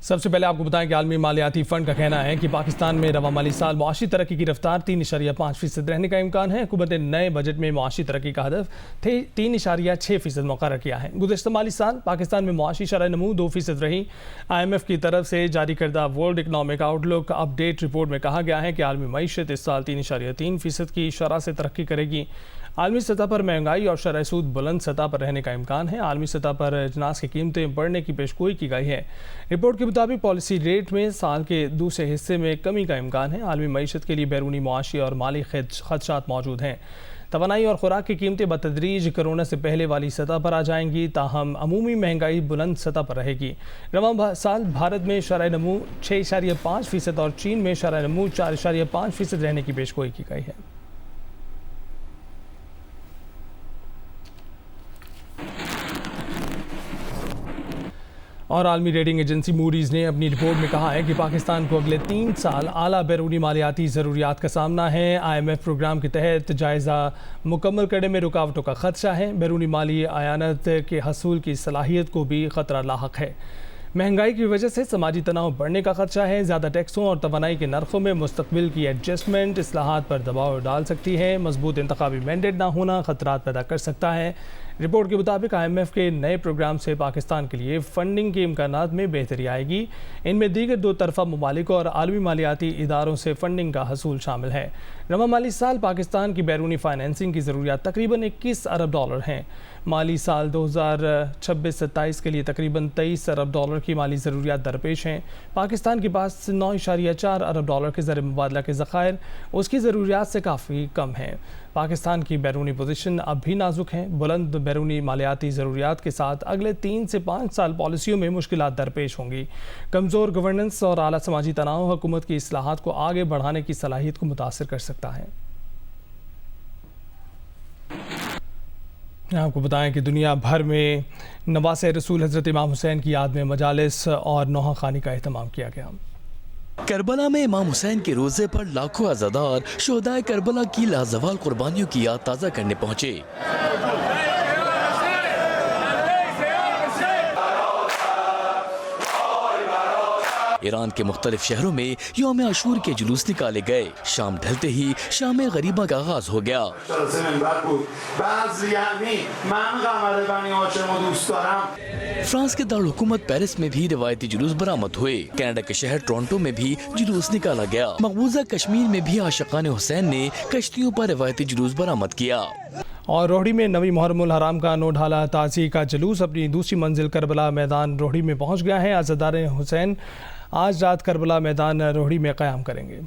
सबसे पहले आपको बताएं कि आलमी मालियाती फ़ंड का कहना है कि पाकिस्तान में रवा माली साल मुआशी तरक्की की रफ्तार 3.5% रहने का इम्कान है। हुकूमत ने नए बजट में मुआशी तरक्की का हदफ 3.6% मुकर्रर किया है। गुज़श्ता माली साल पाकिस्तान में मुआशी शरह नमू 2% रही। IMF की तरफ से जारी करदा world economic outlook update report में कहा गया है कि आलमी मईशत इस साल 3.3% की शरह से तरक्की करेगी। आलमी सतह पर महंगाई और शरह सूद बुलंद सतह पर रहने का इम्कान है। आलमी सतह पर अजनास की कीमतें बढ़ने की पेशगोई की गई है। रिपोर्ट के मुताबिक पॉलिसी रेट में साल के दूसरे हिस्से में कमी का इम्कान है। आलमी मईशत के लिए बैरूनी मुआशी और माली खदशात मौजूद हैं। तवानाई और खुराक की कीमतें बतदरीज कोरोना से पहले वाली सतह पर आ जाएंगी, ताहम अमूमी महंगाई बुलंद सतह पर रहेगी। रवा साल भारत में शरह नमू 6.5% और चीन में शरह नमू 4.5% रहने की पेशगोई की गई है। और आलमी रेटिंग एजेंसी मूडीज़ ने अपनी रिपोर्ट में कहा है कि पाकिस्तान को अगले 3 साल आला बैरूनी मालियाती ज़रूरियात का सामना है। IMF प्रोग्राम के तहत जायज़ा मुकम्मल करने में रुकावटों का खदशा है। बैरूनी माली आयानत के हसूल की सलाहियत को भी ख़तरा लाहक है। महंगाई की वजह से समाजी तनाव बढ़ने का खदशा है। ज़्यादा टैक्सों और तवानाई के नरखों में मुस्तकबिल की एडजस्टमेंट इस्लाहात पर दबाव डाल सकती है। मजबूत इंतखाबी मैंडेट ना होना खतरात पैदा कर सकता है। रिपोर्ट के मुताबिक IMF के नए प्रोग्राम से पाकिस्तान के लिए फंडिंग के इम्कानात में बेहतरी आएगी। इनमें दीगर 2 तरफ़ा ममालिक और आलमी मालियाती इदारों से फंडिंग का हसूल शामिल है। रवा माली साल पाकिस्तान की बैरूनी फाइनेंसिंग की ज़रूरियात तकरीबन $21 अरब हैं। माली साल 2026-27 के लिए तकरीबन $23 अरब की माली ज़रूरियात दरपेश हैं। पाकिस्तान के पास $9.4 अरब के ज़र मुबादला के ज़खायर उसकी ज़रूरियात से काफ़ी कम हैं। पाकिस्तान की बैरूनी पोजीशन अब भी नाजुक है। बुलंद बैरूनी मालियाती ज़रूरियात के साथ अगले 3 से 5 साल पॉलिसियों में मुश्किलात दरपेश होंगी। कमज़ोर गवर्नेंस और आला समाजी तनाव हुकूमत की इस्लाहात को आगे बढ़ाने की सलाहियत को मुतासर कर सकता है। आपको बताएं कि दुनिया भर में नवासे रसूल हज़रत इमाम हुसैन की याद में मजालिस और नौहा खानी का एहतमाम किया गया। करबला में इमाम हुसैन के रोज़े पर लाखों अज़ादार शोहदाए करबला की लाजवाल कुर्बानियों की याद ताज़ा करने पहुँचे। ईरान के मुख्तलिफ शहरों में यौम आशूर के जुलूस निकाले गए। शाम ढलते ही शाम गरीबा का आगाज हो गया। फ्रांस के दारुल हुकूमत पेरिस में भी रिवायती जुलूस बरामद हुए। कनाडा के शहर टोरंटो में भी जुलूस निकाला गया। मकबूजा कश्मीर में भी आशिकान हुसैन ने कश्तियों पर रिवायती जुलूस बरामद किया। और रोहड़ी में नवी मुहर्रमुल हराम का नो ढाला ताज़ी का जुलूस अपनी दूसरी मंजिल करबला मैदान रोहड़ी में पहुंच गया है। आज़ादार हुसैन आज रात करबला मैदान रोहड़ी में क़याम करेंगे।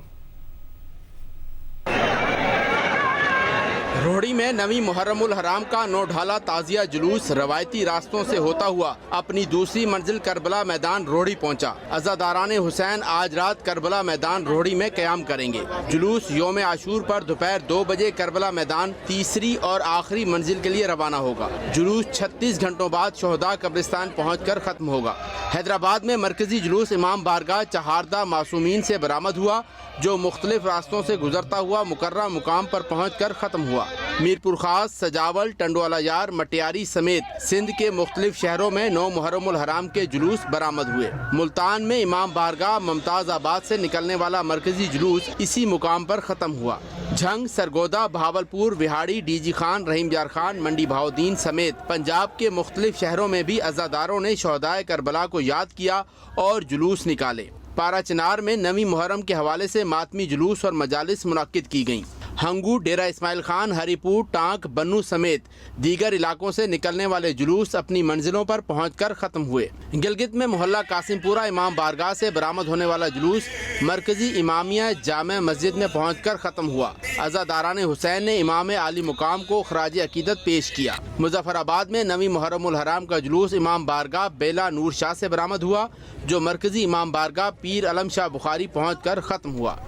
रोहड़ी में नवी मुहर्रमुल हराम का नो ढाला ताजिया जुलूस रवायती रास्तों से होता हुआ अपनी दूसरी मंजिल करबला मैदान रोहड़ी पहुंचा। अज़ादारान हुसैन आज रात करबला मैदान रोहड़ी में क़याम करेंगे। जुलूस यौम आशूर पर दोपहर 2 बजे करबला मैदान तीसरी और आखिरी मंजिल के लिए रवाना होगा। जुलूस 36 घंटों बाद शोहदा कब्रिस्तान पहुंचकर खत्म होगा। हैदराबाद में मरकजी जुलूस इमाम बारगाह चहारदा मासूमीन से बरामद हुआ, जो मुख्तलिफ रास्तों से गुजरता हुआ मुकर्रम मुकाम पर पहुंचकर खत्म हुआ। मीरपुर खास, सजावल, टंडवाला यार, मटियारी समेत सिंध के मुख्तलिफ शहरों में 9 मुहर्रमुल हराम के जुलूस बरामद हुए। मुल्तान में इमाम बारगाह मुमताज आबाद से निकलने वाला मरकजी जुलूस इसी मुकाम पर खत्म हुआ। झंग, सरगोदा, भावलपुर, विहाड़ी, डीजी खान, रहीम यार खान, मंडी भाउद्दीन समेत पंजाब के मुख्तलिफ शहरों में भी अज़ादारों ने शोहदाए करबला को याद किया और जुलूस निकाले। पारा चिनार में नवी मुहर्रम के हवाले से मातमी जुलूस और मजालिस मुनक्किद की गईं। हंगू, डेरा इस्माइल खान, हरीपुर, टांक, बन्नू समेत दीगर इलाकों से निकलने वाले जुलूस अपनी मंजिलों पर पहुंचकर खत्म हुए। गिलगित में मोहल्ला कासिमपुरा इमाम बारगाह से बरामद होने वाला जुलूस मरकजी इमामिया जामे मस्जिद में पहुंचकर खत्म हुआ। अज़ादारान हुसैन ने इमाम आली मुकाम को खराज अकीदत पेश किया। मुजफ्फराबाद में नवी मुहर्रमुल हराम का जुलूस इमाम बारगाह बेला नूर शाह से बरामद हुआ, जो मरकजी इमाम बारगाह पीर अलम शाह बुखारी पहुंचकर खत्म हुआ।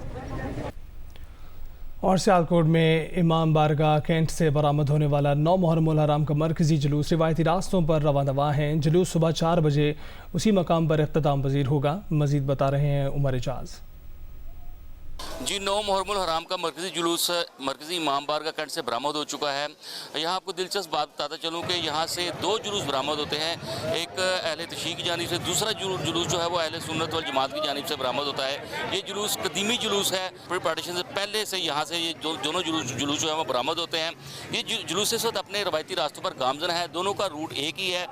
और सियालकोट में इमाम बारगाह कैंट से बरामद होने वाला 9 मुहर्रमुल हराम का मरकजी जुलूस रिवायती रास्तों पर रवाना है। जुलूस सुबह 4 बजे उसी मकाम पर इख्तिताम पजीर होगा। मजीद बता रहे हैं उमर इजाज़। जी 9 मुहर्रमुल हराम का मरकजी जुलूस मरकजी इमाम बारगाह कैंट से बरामद हो चुका है। यहाँ आपको दिलचस्प बात बताता चलूँ कि यहाँ से 2 जुलूस बरामद होते हैं, एक अहले तशरीक़ की जानिब से, दूसरा जुलूस जो है वो अहले सुन्नत वल जमात की जानिब से बरामद होता है। ये जुलूस कदीमी जुलूस है, प्री पार्टीशन से पहले से यहाँ से ये दोनों जुलूस जो है वो बरामद होते हैं। ये जुलूस इस वक्त अपने रवायती रास्तों पर गामजन है, दोनों का रूट एक ही है।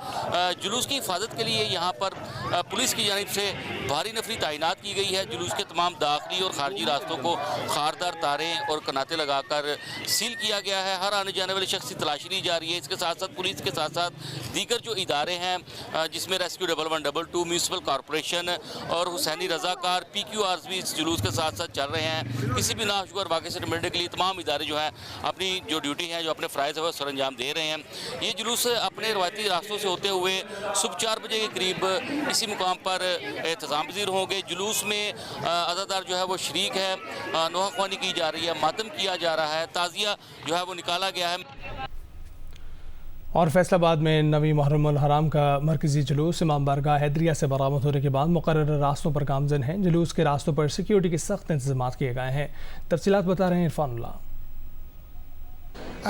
जुलूस की हिफाजत के लिए यहाँ पर पुलिस की जानिब से भारी नफरी तैनात की गई है। जुलूस के तमाम दाखिली और खारजी रास्तों को खारदार तारें और कनाते लगाकर सील किया गया है। हर आने जाने वाले शख्स की तलाशी ली जा रही है। इसके साथ साथ पुलिस के साथ साथ दीगर जो इदारे हैं जिसमें रेस्क्यू 1122, म्यूनसिपल कॉरपोरेशन और हुसैनी रजाकार PQRs भी इस जुलूस के साथ साथ चल रहे हैं। किसी भी नाशुगर वाक़े से निपटने के लिए तमाम इदारे जो हैं अपनी जो ड्यूटी है, जो अपने फ़राइज़ है वो सर अंजाम दे रहे हैं। ये जुलूस अपने रवायती रास्तों से होते हुए सुबह 4 बजे के करीब इसी मुकाम पर एहतजाम पज़ीर होंगे। जुलूस में अज़ादार जो है वो शरीक है, नोहा ख्वानी की जा रही है, मातम किया जा रहा है, ताज़िया जो है वो निकाला गया है। और फैसलाबाद में 9 मुहर्रमुल हराम का मरकजी जुलूस इमाम बारगाह हैदरिया से बरामद होने के बाद मुकर्रर रास्तों पर गामजन हैं। जुलूस के रास्तों पर सिक्योरिटी के सख्त इंतजाम किए गए हैं। तफसीलात बता रहे हैं इरफानुल्लाह।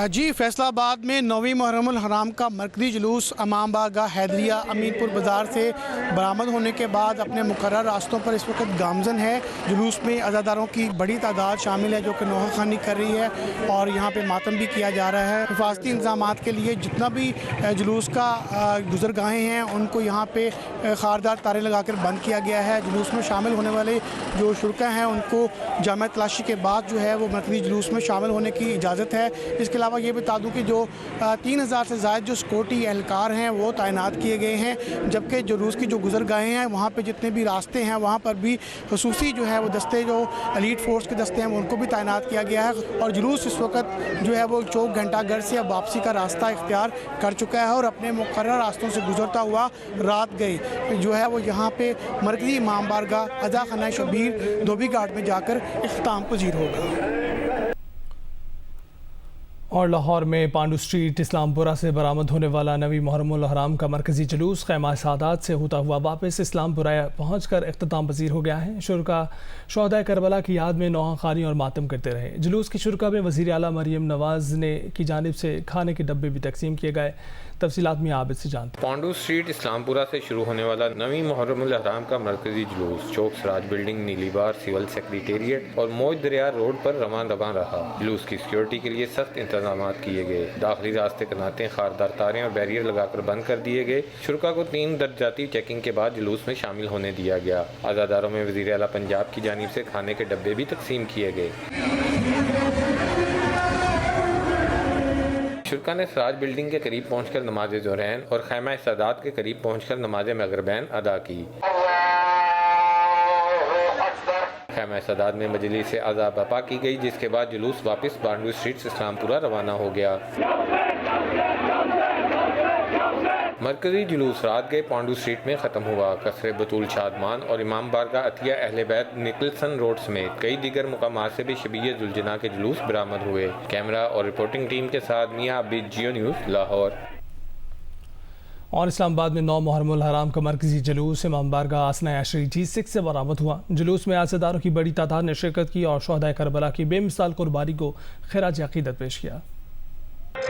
जी फैसलाबाद में 9 मुहर्रमुल हराम का मरकजी जुलूस इमाम बारगाह हैदरिया अमीनपुर बाज़ार से बरामद होने के बाद अपने मुकर्रर रास्तों पर इस वक्त गामजन है। जुलूस में अज़ादारों की बड़ी तादाद शामिल है जो कि नोहा ख़ानी कर रही है और यहाँ पे मातम भी किया जा रहा है। हिफाजती इंतजाम के लिए जितना भी जुलूस का गुज़रगाहें हैं उनको यहाँ पे खारदार तारे लगा कर बंद किया गया है। जुलूस में शामिल होने वाले जो शुरका हैं उनको जामा तलाशी के बाद जो है वो मरकजी जुलूस में शामिल होने की इजाज़त है। इसके अलावा ये बता दूं कि जो 3000 से ज़ायद जो सिक्योरिटी एहलकार हैं वो तैनात किए गए हैं, जबकि जुलूस की जो गुज़रगाहें हैं वहाँ पे जितने भी रास्ते हैं वहाँ पर भी खुसूसी जो है वो दस्ते, जो एलीट फोर्स के दस्ते हैं उनको भी तैनात किया गया है। और जुलूस इस वक्त जो है वो चौक घंटाघर से अब वापसी का रास्ता इख्तियार कर चुका है और अपने मुकर्रर रास्तों से गुजरता हुआ रात गए जो है वो यहाँ पे मरकजी इमाम बारगाह अज़ा खाना शबीर धोबी घाट में जाकर इख्तिताम पज़ीर होगा। और लाहौर में पांडू स्ट्रीट इस्लामपुरा से बरामद होने वाला 9 मुहर्रमुल हराम का मरकजी जुलूस ख़ैमा सादात से होता हुआ वापस इस्लामपुरा पहुँच कर इख्तिताम पज़ीर हो गया है। शुरका शोहदाए करबला की याद में नोहा ख़ानी और मातम करते रहे। जुलूस की शुरका में वज़ीर आला मरीम नवाज़ ने की जानिब से खाने के डब्बे भी तकसीम किए गए। तफसीलात में आबिद से जानते। पांडू स्ट्रीट इस्लामपुरा से शुरू होने वाला 9 मुहर्रमुल हराम का मरकजी जुलूस चौक सराज बिल्डिंग, नीलीबार, सिविल सेक्रेटेरिएट और मौज दरिया रोड पर रवान रहा। जुलूस की सिक्योरिटी के लिए सख्त इंतजाम किए गए। दाखिली रास्ते कनाते, खारदार तारें और बैरियर लगाकर बंद कर दिए गए। शुरका को 3 दर्जाती चेकिंग के बाद जुलूस में शामिल होने दिया गया। अज़ादारों में वज़ीर आला पंजाब की जानिब से खाने के डब्बे भी तकसीम किए गए। शुरका ने सराज बिल्डिंग के करीब पहुंचकर नमाज ज़ोहरैन और खैमा सादात के करीब पहुंचकर नमाज मगरिबैन अदा की। खैमा सादात में मजलिस से अज़ा बपा की गई, जिसके बाद जुलूस वापस पांडू स्ट्रीट से इस्लामपुरा रवाना हो गया। मरकजी जुलूस रात गए पांडू स्ट्रीट में ख़त्म हुआ। कसरे बतूल शादमान और इमाम बारगाह अतिया अहले बैत निकलसन रोड समेत कई दीगर मुकामात से भी शबीह जुलजना के जुलूस बरामद हुए। कैमरा और रिपोर्टिंग टीम के साथ मियां आबिद, जियो न्यूज़, लाहौर। और इस्लामाबाद में 9 मुहर्रमुल हराम का मरकजी जुलूस इमाम बारगाह आसना अशरी G6 से बरामद हुआ। जुलूस में आज़ादारों की बड़ी तादाद ने शिरकत की और शोहदाए करबला की बेमिसाल कुर्बानी को खिराज अक़ीदत पेश किया।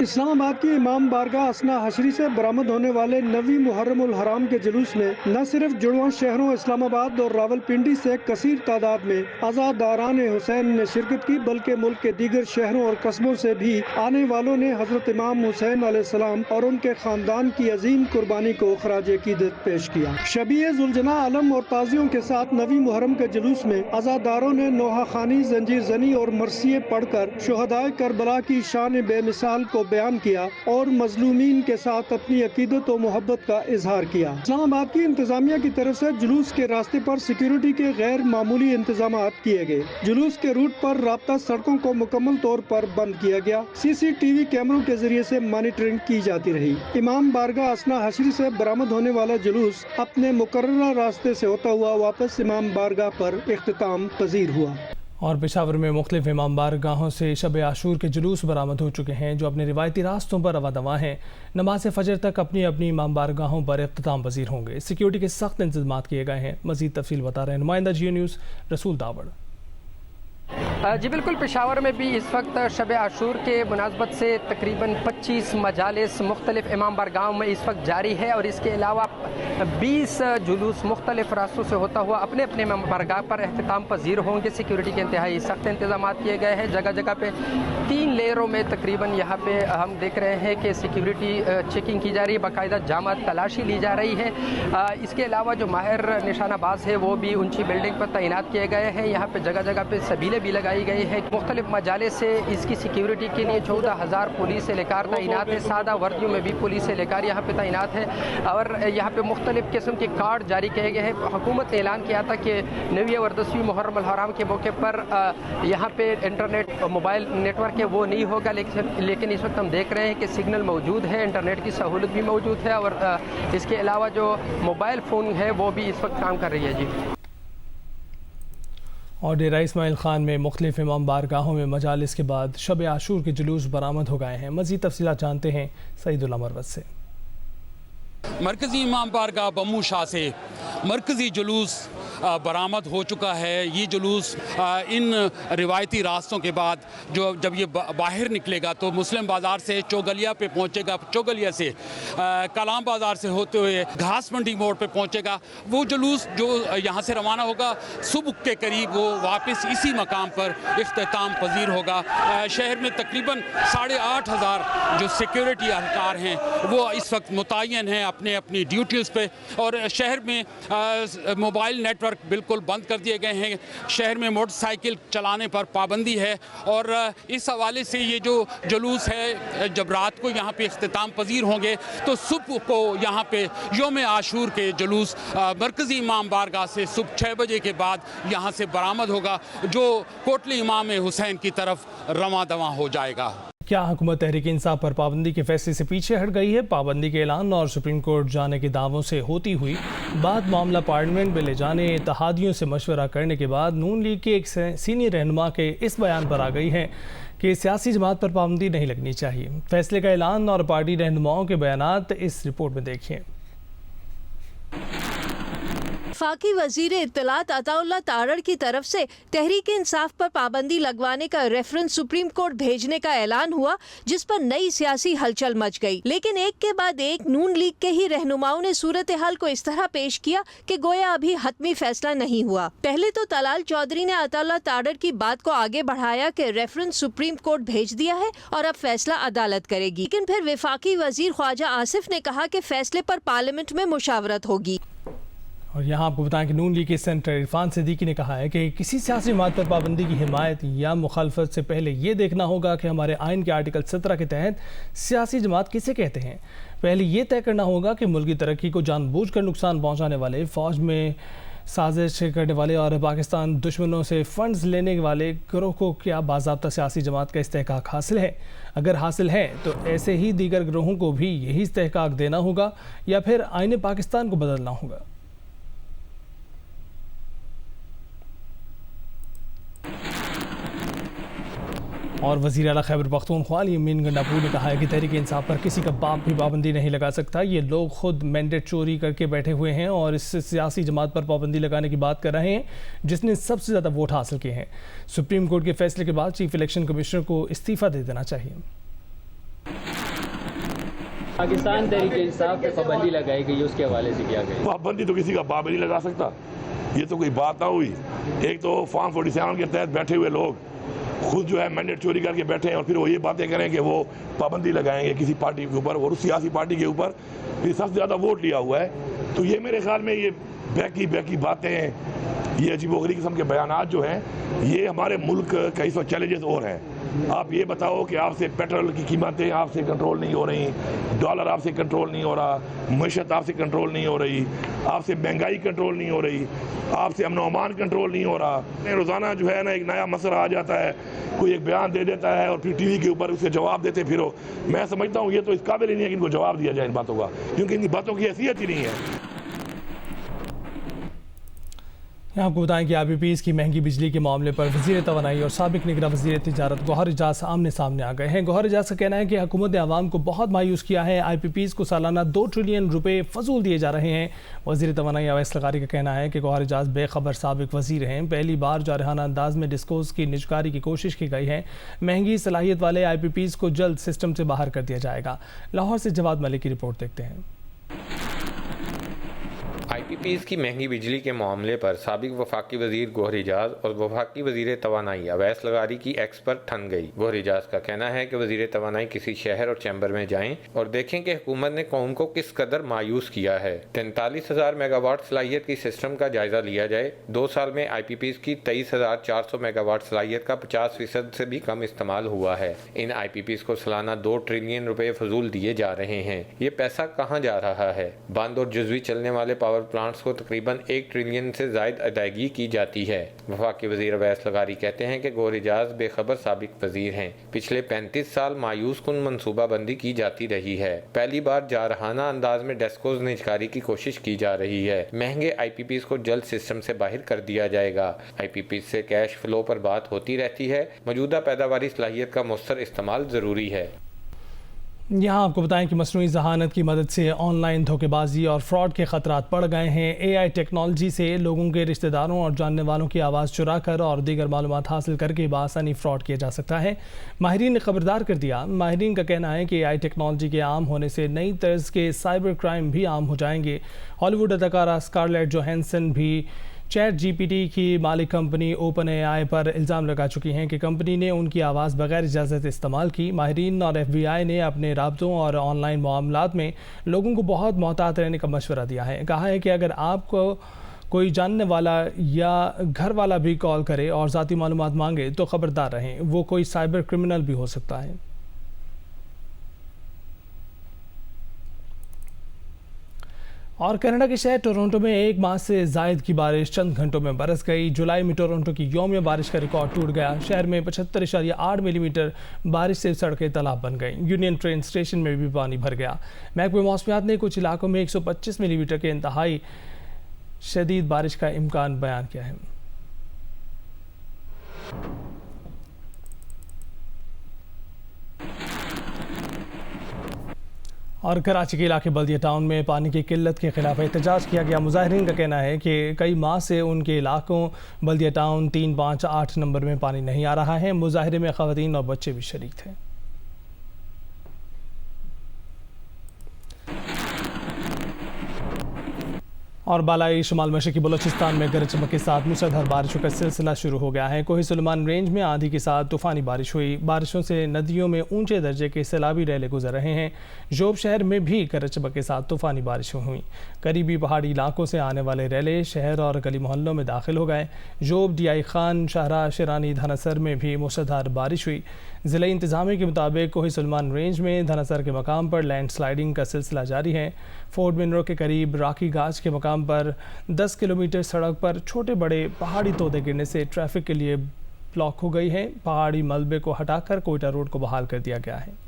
इस्लामाबाद की इमाम बारगाह असना हशरी से बरामद होने वाले 9 मुहर्रमुल हराम के जुलूस में न सिर्फ जुड़वां शहरों इस्लामाबाद और रावलपिंडी से कसीर तादाद में अज़ादारान हुसैन ने शिरकत की, बल्कि मुल्क के दीगर शहरों और कस्बों से भी आने वालों ने हजरत इमाम हुसैन अलैहिस्सलाम और उनके खानदान की अजीम कुर्बानी को खराज अक़ीदत पेश किया। शबीह जुलजना आलम और ताजियों के साथ 9 मुहर्रम के जुलूस में अज़ादारों ने नोहा ख़ानी, जंजीर ज़नी और मरसिये पढ़कर शोहदाए करबला की शान बेमिसाल को बयान किया और मजलूमीन के साथ अपनी अकीदत और मोहब्बत का इजहार किया। इस्लामाबाद की इंतजामिया की तरफ से जुलूस के रास्ते पर सिक्योरिटी के गैर मामूली इंतजाम किए गए। जुलूस के रूट पर राब्ता सड़कों को मुकम्मल तौर पर बंद किया गया। CCTV कैमरों के जरिए से मॉनिटरिंग की जाती रही। इमाम बारगाह असना हशरी से बरामद होने वाला जुलूस अपने मुकर्रर रास्ते से होता हुआ वापस इमाम बारगाह पर इख्तिताम पज़ीर हुआ। और पेशावर में मुख्तलिफ इमाम बारगाहों से शब आशूर के जुलूस बरामद हो चुके हैं जो अपने रिवायती रास्तों पर रवा दवा हैं। नमाज फजर तक अपनी अपनी इमाम बारगाहों पर इख्तिताम पज़ीर होंगे। सिक्योरिटी के सख्त इंतजाम किए गए हैं। मज़ीद तफसील बता रहे हैं नुमाइंदा जियो न्यूज़ रसूल दावड़। जी बिल्कुल, पेशावर में भी इस वक्त शब आशूर के मुनासबत से तकरीबन 25 मजालिस मुख्तलिफ इमाम बारगाहों में इस वक्त जारी है और इसके अलावा 20 जुलूस मुख्तलिफ रास्तों से होता हुआ अपने अपने इमाम बारगाह पर अहतमाम पजीर होंगे। सिक्योरिटी के इंतहाई सख्त इंतजाम किए गए हैं। जगह जगह पे 3 लेयरों में तकरीबन यहाँ पे हम देख रहे हैं कि सिक्योरिटी चेकिंग की जा रही है, बाकायदा जामा तलाशी ली जा रही है। इसके अलावा जो माहिर निशानाबाज है वो भी ऊंची बिल्डिंग पर तैनात किए गए हैं। यहाँ पे जगह जगह पे सबीलें भी लगाई गई है। मुख्तलिफ मजालिस से इसकी सिक्योरिटी के लिए 14,000 पुलिस एहलकार तैनात है। सादा वर्दियों में भी पुलिस एहलकार यहाँ पे तैनात है और यहाँ पे मुख्तलिफ किस्म के कार्ड जारी किए गए हैं। हुकूमत ने ऐलान किया था कि 9वीं और 10वीं मुहर्रम अल हराम के मौके पर यहाँ पे इंटरनेट मोबाइल नेटवर्क है वो नहीं होगा, लेकिन इस वक्त हम देख रहे हैं कि सिग्नल मौजूद है, इंटरनेट की सहूलत भी मौजूद है और इसके अलावा जो मोबाइल फ़ोन है वो भी इस वक्त काम कर रही है। जी और डेरा इस्माइल खान में मुख्तलिफ इमाम बारगाहों में मजालिस के बाद शब आशूर के जुलूस बरामद हो गए हैं। मज़ीद तफसीलात जानते हैं सईदुल्लाह मरवत से। मरकज़ी इमाम बारगाह बम्मू शाह से मरकज़ी जुलूस बरामद हो चुका है। ये जुलूस इन रिवायती रास्तों के बाद जब ये बाहर निकलेगा तो मुस्लिम बाज़ार से चौगलिया पे पहुंचेगा, चौगलिया से कलाम बाज़ार से होते हुए घास मंडी मोड़ पे पहुंचेगा। वो जुलूस जो यहाँ से रवाना होगा सुबह के करीब वो वापस इसी मकाम पर इख्तिताम पजीर होगा। शहर में तकरीबन 8,500 जो सिक्योरिटी एहलकार हैं वो इस वक्त मुतय्यन हैं अपने अपनी ड्यूटीज़ पे और शहर में मोबाइल नेटवर्क बिल्कुल बंद कर दिए गए हैं। शहर में मोटरसाइकिल चलाने पर पाबंदी है और इस हवाले से ये जो जुलूस है जब रात को यहाँ पे इख्तिताम पजीर होंगे तो सुबह को यहाँ पे योम आशूर के जुलूस मरकज़ी इमाम बारगाह से सुबह 6 बजे के बाद यहाँ से बरामद होगा जो कोटली इमाम हुसैन की तरफ रवां दवां हो जाएगा। क्या हुकूमत तहरीक इंसाफ पर पाबंदी के फैसले से पीछे हट गई है? पाबंदी के ऐलान और सुप्रीम कोर्ट जाने के दावों से होती हुई बात मामला पार्लियामेंट में ले जाने इत्तेहादियों से मशवरा करने के बाद नून लीग के एक सीनियर रहनुमा के इस बयान पर आ गई है कि सियासी जमात पर पाबंदी नहीं लगनी चाहिए। फैसले का ऐलान और पार्टी रहनुमाओं के बयानात इस रिपोर्ट में देखिए। वफाकी वजीर इत्तलात अताउल्लाह तारड़ की तरफ से तहरीक इंसाफ पर पाबंदी लगवाने का रेफरेंस सुप्रीम कोर्ट भेजने का ऐलान हुआ जिस पर नई सियासी हलचल मच गई। लेकिन एक के बाद एक नून लीग के ही रहनुमाओं ने सूरत हाल को इस तरह पेश किया कि गोया अभी हतमी फैसला नहीं हुआ। पहले तो तलाल चौधरी ने अताउल्लाह तारड़ की बात को आगे बढ़ाया कि रेफरेंस सुप्रीम कोर्ट भेज दिया है और अब फैसला अदालत करेगी। लेकिन फिर वफाकी वजीर ख्वाजा आसिफ ने कहा कि फैसले पर पार्लियामेंट में मुशावरत होगी। और यहाँ आपको बताएं कि नून लीग के सेनेटर इरफान सिद्दीकी ने कहा है कि किसी सियासी जमात पर पाबंदी की हिमायत या मुखालफत से पहले ये देखना होगा कि हमारे आइन के आर्टिकल 17 के तहत सियासी जमात किसे कहते हैं। पहले ये तय करना होगा कि मुल्क की तरक्की को जानबूझकर नुकसान पहुँचाने वाले, फ़ौज में साजिश करने वाले और पाकिस्तान दुश्मनों से फंड्स लेने वाले गिरोह को क्या बाज़ाब्ता सियासी जमात का इस्तेहकाक हासिल है। अगर हासिल है तो ऐसे ही दीगर गिरोहों को भी यही इस्तेहकाक देना होगा या फिर आइन पाकिस्तान को बदलना होगा। और वज़ीर आला खैबर पख्तूनख्वा यमीन गंडापुर ने कहा है कि तहरीक इंसाफ पर किसी का बाप भी पाबंदी नहीं लगा सकता। ये लोग खुद मैंडेट चोरी करके बैठे हुए हैं और इस सियासी जमात पर पाबंदी लगाने की बात कर रहे हैं जिसने सबसे ज़्यादा वोट हासिल किए हैं। सुप्रीम कोर्ट के फैसले के बाद चीफ इलेक्शन कमिश्नर को इस्तीफ़ा दे देना चाहिए। पाकिस्तान तहरीक इंसाफ पर पाबंदी लगाई गई, उसके हवाले से किया गया। पाबंदी तो किसी का बाप नहीं लगा सकता, ये तो कोई बात ना हुई। एक तो फॉर्म 47 के तहत बैठे हुए लोग खुद जो है मैंडेट चोरी करके बैठे हैं और फिर वो ये बातें करें कि वो पाबंदी लगाएंगे किसी पार्टी के ऊपर और उस सियासी पार्टी के ऊपर फिर सबसे ज़्यादा वोट लिया हुआ है। तो ये मेरे ख्याल में ये बैकी बातें, ये अजीबोगरीब किस्म के बयानात जो हैं ये हमारे मुल्क का इस वक्त चैलेंजेस और हैं। आप ये बताओ कि आपसे पेट्रोल की कीमतें आपसे कंट्रोल नहीं हो रही, डॉलर आपसे कंट्रोल नहीं हो रहा, मईशत आपसे कंट्रोल नहीं हो रही, आपसे महंगाई कंट्रोल नहीं हो रही, आपसे अमन अमान कंट्रोल नहीं हो रहा। रोज़ाना जो है ना एक नया मसला आ जाता है, कोई एक बयान दे देता है और फिर टीवी के ऊपर उसके जवाब देते फिरो। मैं समझता हूँ ये तो इस काबिल ही नहीं है कि इनको जवाब दिया जाए इन बातों का, क्योंकि इन बातों की हैसियत ही नहीं है। आपको बताएं कि IPPs की महंगी बिजली के मामले पर वज़ीर तवानाई और साबिक निगरां वज़ीर तिजारत गौहर एजाज आमने सामने आ गए हैं। गौहर एजाज का कहना है कि हुकूमत ने आवाम को बहुत मायूस किया है। IPPs को सालाना 2 ट्रिलियन रुपए फजूल दिए जा रहे हैं। वज़ीर तवानाई अवैस लगारी का कहना है कि गौहर एजाज बेखबर साबिक वज़ीर हैं। पहली बार जारहाना अंदाज में डिस्कोस की निजकारी की कोशिश की गई है। महंगी सलाहियत वाले IPPs को जल्द सिस्टम से बाहर कर दिया जाएगा। लाहौर से जवाद मलिक की रिपोर्ट देखते हैं। IPPs की महंगी बिजली के मामले पर साबिक वफाकी वजीर गौहर एजाज और वफाकी वजीर तवानाई अवैस लगारी की एक्स पर ठन गई। गौहर एजाज का कहना है कि वजीर तवानाई किसी शहर और चैम्बर में जाएं और देखें कि हुकूमत ने कौम को किस कदर मायूस किया है। 43,000 मेगावाट सलाहियत की सिस्टम का जायजा लिया जाए। 2 साल में IPPs की 23,400 मेगावाट सलाहियत का 50% से भी कम इस्तेमाल हुआ है। इन IPPs को सालाना 2 ट्रिलियन रुपए फजूल दिए जा रहे हैं। ये पैसा कहाँ जा रहा है? बंद और जुज़वी चलने वाले पावर प्लांट्स को तकरीबन 1 ट्रिलियन से ज़ायद अदायगी की जाती है। वफाकी वज़ीर अवैस लगारी कहते हैं कि गौहर एजाज बेखबर साबिक वज़ीर हैं। पिछले 35 साल मायूस कुन मनसूबाबंदी की जाती रही है। पहली बार जारहाना अंदाज में डेस्कोस निजकारी की कोशिश की जा रही है। महंगे IPPs को जल्द सिस्टम से बाहर कर दिया जाएगा। IPPs से कैश फ्लो पर बात होती रहती है। मौजूदा पैदावारी सलाहियत का मुस्तर इस्तेमाल ज़रूरी है। यहाँ आपको बताएं कि मसनूई ज़हानत की मदद से ऑनलाइन धोखेबाजी और फ्रॉड के ख़तरात बढ़ गए हैं। AI टेक्नोलॉजी से लोगों के रिश्तेदारों और जानने वालों की आवाज़ चुरा कर और दीगर मालूमात हासिल करके बआसानी फ्रॉड किया जा सकता है। माहिरीन ने खबरदार कर दिया। माहिरीन का कहना है कि AI टेक्नोलॉजी के आम होने से नई तर्ज के साइबर क्राइम भी आम हो जाएंगे। हॉलीवुड अदाकारा स्कारलेट जोहानसन भी ChatGPT की मालिक कंपनी OpenAI पर इल्ज़ाम लगा चुकी हैं कि कंपनी ने उनकी आवाज़ बगैर इजाज़त इस्तेमाल की। माहिरीन और FBI ने अपने राब्तों और ऑनलाइन मामलात में लोगों को बहुत मोहतात रहने का मशवरा दिया है। कहा है कि अगर आपको कोई जानने वाला या घर वाला भी कॉल करे और ज़ाती मालूमात मांगे तो ख़बरदार रहें, वो कोई साइबर क्रिमिनल भी हो सकता है। और कनाडा के शहर टोरंटो में 1 माह से ज़ायद की बारिश चंद घंटों में बरस गई। जुलाई में टोरंटो की यौमिया बारिश का रिकॉर्ड टूट गया। शहर में 75.8 मिलीमीटर बारिश से सड़कें तालाब बन गईं। यूनियन ट्रेन स्टेशन में भी पानी भर गया। महकमे मौसमियात ने कुछ इलाकों में 125 मिलीमीटर के इंतहाई शदीद बारिश का इम्कान बयान किया है। और कराची के इलाके बल्दिया टाउन में पानी की किल्लत के खिलाफ एहतजाज किया गया। मुजाहिरीन का कहना है कि कई माह से उनके इलाकों बल्दिया टाउन 3, 5, 8 नंबर में पानी नहीं आ रहा है। मुजाहिरे में ख़वातीन और बच्चे भी शरीक थे। और बालाई शुमाल मशरक़ी बलोचिस्तान में गरज चमक के साथ मूसलाधार बारिशों का सिलसिला शुरू हो गया है। कोही सुलेमान रेंज में आंधी के साथ तूफ़ानी बारिश हुई। बारिशों से नदियों में ऊंचे दर्जे के सैलाबी रैले गुजर रहे हैं। जोब शहर में भी गरज चमक के साथ तूफ़ानी बारिशें हुई। करीबी पहाड़ी इलाकों से आने वाले रैले शहर और गली मोहल्लों में दाखिल हो गए। जोब, DI खान, शाहरा, शिरानी, धनासर में भी मूसलाधार बारिश हुई। ज़िला इंतज़ामिया के मुताबिक कोही सुलेमान रेंज में धनासर के मकाम पर लैंड स्लाइडिंग का सिलसिला जारी है। फोर्ट मिनरो के करीब राकी गाज के मकाम पर 10 किलोमीटर सड़क पर छोटे बड़े पहाड़ी तोदे गिरने से ट्रैफिक के लिए ब्लॉक हो गई है। पहाड़ी मलबे को हटाकर कोयटा रोड को बहाल कर दिया गया है।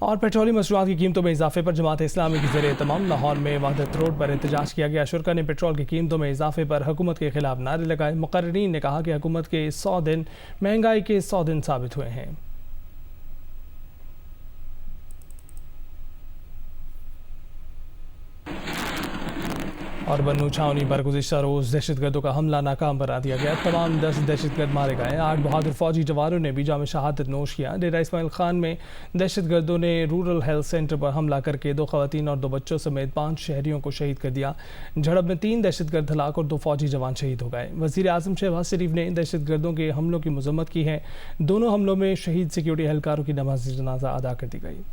और पेट्रोलियम मसरूआत की कीमतों में इजाफे पर जमात इस्लामी की ज़रिए तमाम लाहौर में वहदत रोड पर एहतजाज किया गया। शुरका ने पेट्रोल की कीमतों में इजाफे पर हुकूमत के खिलाफ नारे लगाए। मुकर्रीरीन ने कहा कि हुकूमत के 100 दिन महंगाई के 100 दिन साबित हुए हैं। और बन्नू छावनी पर गुज़िश्ता रोज़ दहशतगर्दों का हमला नाकाम बना दिया गया। तमाम 10 दहशतगर्द मारे गए। 8 बहादुर फौजी जवानों ने भी जाम शहादत नोश किया। डेरा इस्माइल खान में दहशतगर्दों ने रूरल हेल्थ सेंटर पर हमला करके 2 ख़वातीन और 2 बच्चों समेत 5 शहरियों को शहीद कर दिया। झड़प में 3 दहशतगर्द हलाक और 2 फौजी जवान शहीद हो गए। वज़ीर आज़म शहबाज शरीफ ने दहशतगर्दों के हमलों की मज़म्मत की है। दोनों हमलों में शहीद सिक्योरिटी एहलकारों की नमाज जनाजा अदा कर दी गई।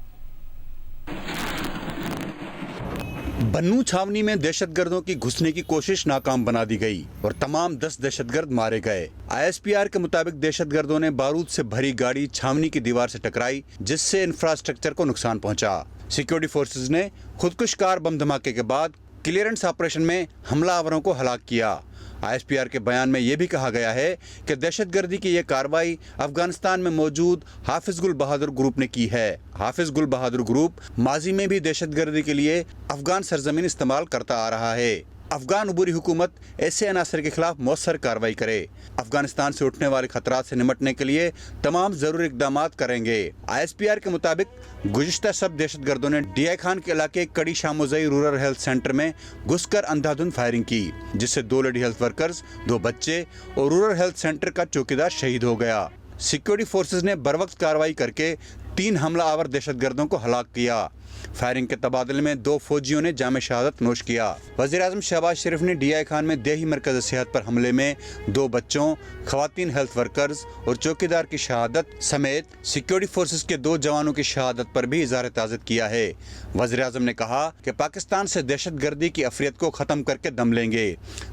बन्नू छावनी में दहशतगर्दों की घुसने की कोशिश नाकाम बना दी गई और तमाम 10 दहशतगर्द मारे गए। ISPR के मुताबिक दहशतगर्दों ने बारूद से भरी गाड़ी छावनी की दीवार से टकराई, जिससे इंफ्रास्ट्रक्चर को नुकसान पहुंचा। सिक्योरिटी फोर्सेज ने खुदकुश कार बम धमाके के बाद क्लियरेंस ऑपरेशन में हमलावरों को हलाक किया। ISPR के बयान में यह भी कहा गया है कि दहशतगर्दी की यह कार्रवाई अफगानिस्तान में मौजूद हाफिज गुल बहादुर ग्रुप ने की है। हाफिज गुल बहादुर ग्रुप माजी में भी दहशतगर्दी के लिए अफगान सरजमीन इस्तेमाल करता आ रहा है। अफगान अबूरी हुकूमत ऐसे अनासर के खिलाफ मौसर कार्रवाई करे। अफगानिस्तान से उठने वाले खतरात से निपटने के लिए तमाम जरूरी इकदाम करेंगे। ISPR के मुताबिक गुज़िश्ता सब दहशतगर्दों ने DI खान के इलाके कड़ी शामुज़ई रूरल हेल्थ सेंटर में घुसकर अंधाधुंध फायरिंग की, जिससे 2 लेडी हेल्थ वर्कर्स, 2 बच्चे और रूरल हेल्थ सेंटर का चौकीदार शहीद हो गया। सिक्योरिटी फोर्सेज ने बरवक्त कार्रवाई करके 3 हमलावर दहशतगर्दों को हलाक किया। फायरिंग के तबादले में 2 फौजियों ने जामे शहादत नोश किया। वज़ीर-ए-आज़म शहबाज शरीफ ने DI खान में देही मरकज़ सेहत पर हमले में 2 बच्चों, ख़वातीन हेल्थ वर्कर्स और चौकीदार की शहादत समेत सिक्योरिटी फोर्सेस के 2 जवानों की शहादत पर भी इज़हार ताज़ियत किया है। वज़ीर-ए-आज़म ने कहा कि पाकिस्तान से दहशतगर्दी की अफरियत को ख़त्म करके दम लेंगे।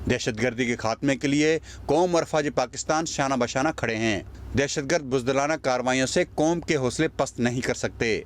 दहशतगर्दी के खात्मे के लिए कौम और फ़ौज पाकिस्तान शाना बशाना खड़े हैं। दहशतगर्द बुज़दिलाना कार्रवाइयों से कौम के हौसले पस्त नहीं कर सकते।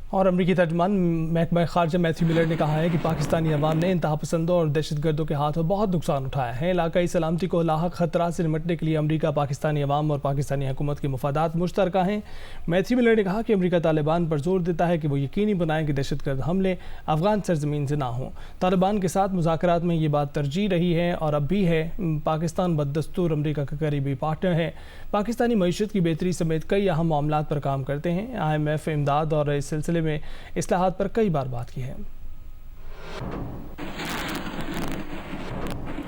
और अमरीकी तर्जुमान महकमा ख़ारजा मैथ्यू मिलर ने कहा है कि पाकिस्तानी अवाम ने इंतहा पसंदों और दहशतगर्दों के हाथों बहुत नुकसान उठाया है। इलाकाई सलामती को लाहक खतरा से निपटने के लिए अमरीका, पाकिस्तानी अवाम और पाकिस्तानी हुकूमत के मफादात मुश्तरका हैं। मैथ्यू मिलर ने कहा कि अमरीका तालिबान पर जोर देता है कि वो यकीनी बनाए कि दहशतगर्द हमले अफगान सरजमीन से ना हों। तालिबान के साथ मुज़ाकरात में ये बात तरजीह रही है और अब भी है। पाकिस्तान बदस्तूर अमरीका का करीबी पार्टनर है। पाकिस्तानी मईशत की बेहतरी समेत कई अहम मामलात पर काम करते हैं। IMF इमदाद और इस सिलसिले में इस्लाहात पर कई बार बात की है।